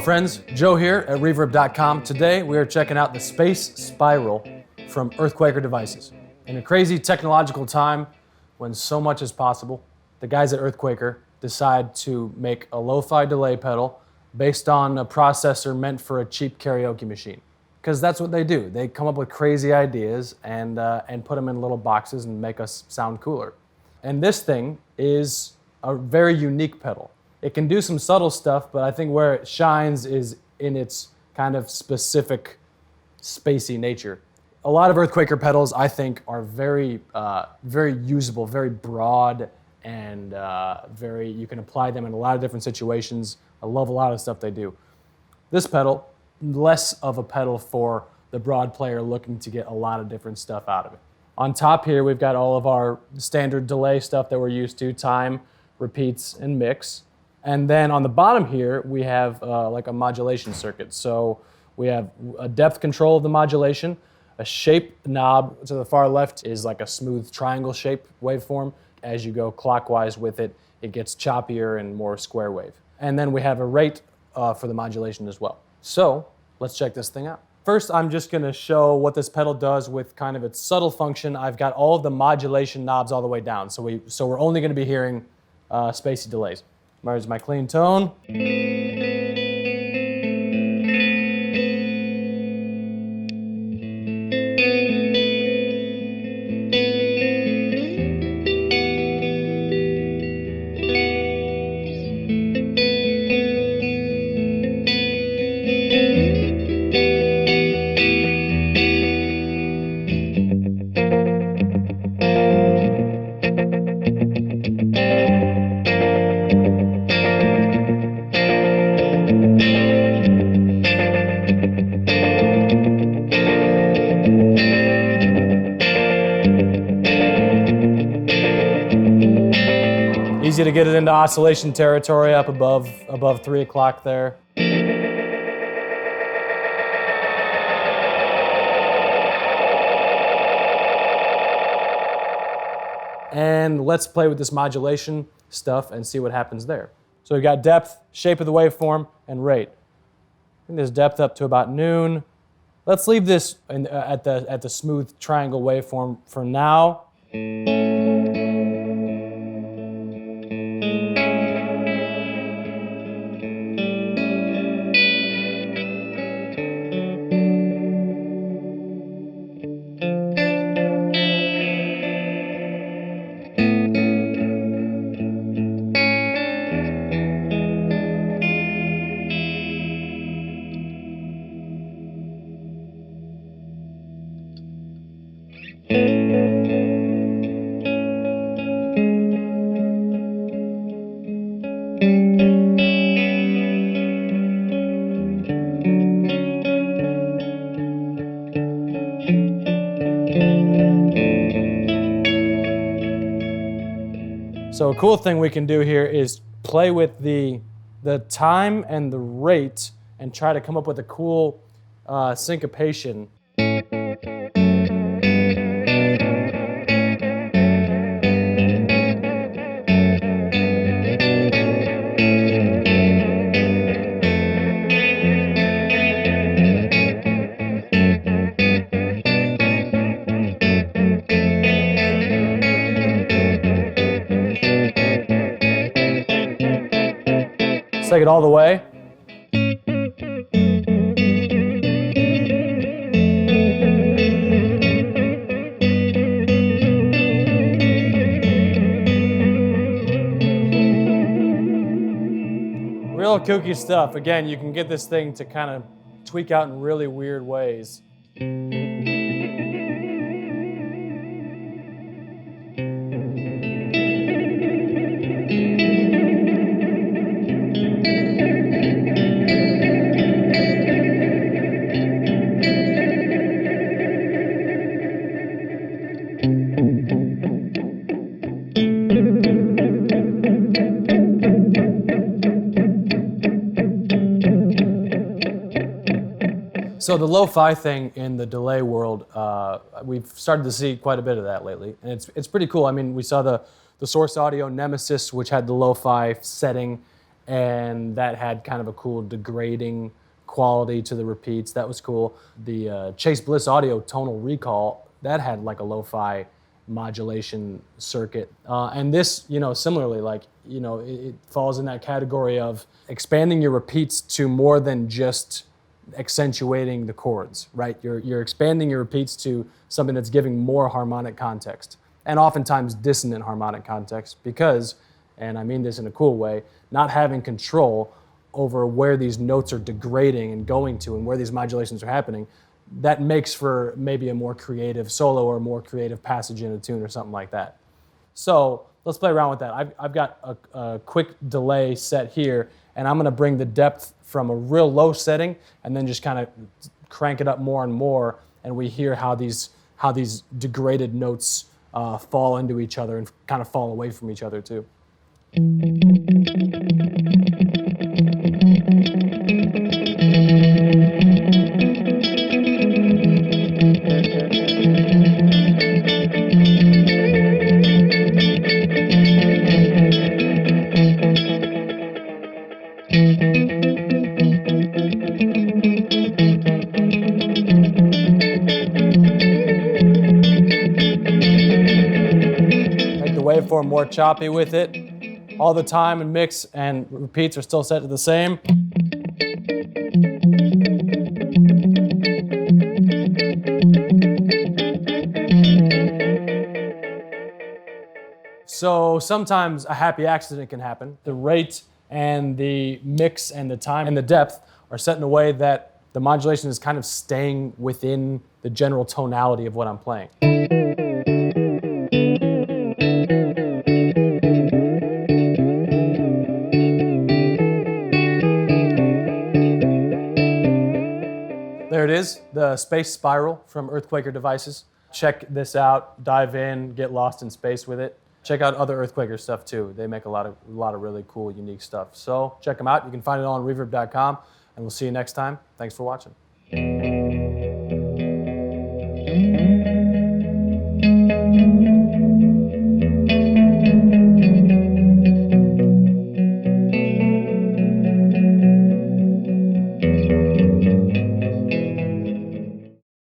friends, Joe here at Reverb.com. Today we are checking out the Space Spiral from EarthQuaker devices. In a crazy technological time when so much is possible, the guys at EarthQuaker decide to make a lo-fi delay pedal based on a processor meant for a cheap karaoke machine. Because that's what they do. They come up with crazy ideas and put them in little boxes and make us sound cooler. And this thing is a very unique pedal. It can do some subtle stuff, but I think where it shines is in its kind of specific spacey nature. A lot of EarthQuaker pedals, I think, are very usable, very broad, and you can apply them in a lot of different situations. I love a lot of stuff they do. This pedal, less of a pedal for the broad player looking to get a lot of different stuff out of it. On top here, we've got all of our standard delay stuff that we're used to, time, repeats, and mix. And then on the bottom here, we have like a modulation circuit. So we have a depth control of the modulation, a shape knob to the far left is like a smooth triangle shape waveform. As you go clockwise with it, it gets choppier and more square wave. And then we have a rate for the modulation as well. So let's check this thing out. First, I'm just gonna show what this pedal does with kind of its subtle function. I've got all of the modulation knobs all the way down. So we're only gonna be hearing spacey delays. There's my clean tone. Easy to get it into oscillation territory up above 3 o'clock there. And let's play with this modulation stuff and see what happens there. So we've got depth, shape of the waveform, and rate. I think there's depth up to about noon. Let's leave this at the smooth triangle waveform for now. So a cool thing we can do here is play with the time and the rate and try to come up with a cool syncopation. Take it all the way. Real kooky stuff. Again, you can get this thing to kind of tweak out in really weird ways. So the lo-fi thing in the delay world, we've started to see quite a bit of that lately, and it's pretty cool. I mean, we saw the Source Audio Nemesis, which had the lo-fi setting, and that had kind of a cool degrading quality to the repeats. That was cool. The Chase Bliss Audio Tonal Recall, that had like a lo-fi modulation circuit. And this, similarly, it falls in that category of expanding your repeats to more than just accentuating the chords, right? You're expanding your repeats to something that's giving more harmonic context, and oftentimes dissonant harmonic context, because, and I mean this in a cool way, not having control over where these notes are degrading and going to and where these modulations are happening, that makes for maybe a more creative solo or a more creative passage in a tune or something like that. So let's play around with that. I've got a quick delay set here, and I'm going to bring the depth from a real low setting and then just kind of crank it up more and more, and we hear how these degraded notes fall into each other and kind of fall away from each other too. Make the waveform more choppy with it. All the time and mix and repeats are still set to the same. So sometimes a happy accident can happen. The rate and the mix and the time and the depth are set in a way that the modulation is kind of staying within the general tonality of what I'm playing. There it is, the Space Spiral from EarthQuaker Devices. Check this out, dive in, get lost in space with it. Check out other EarthQuaker stuff too. They make a lot of really cool, unique stuff. So check them out. You can find it all on Reverb.com, and we'll see you next time. Thanks for watching.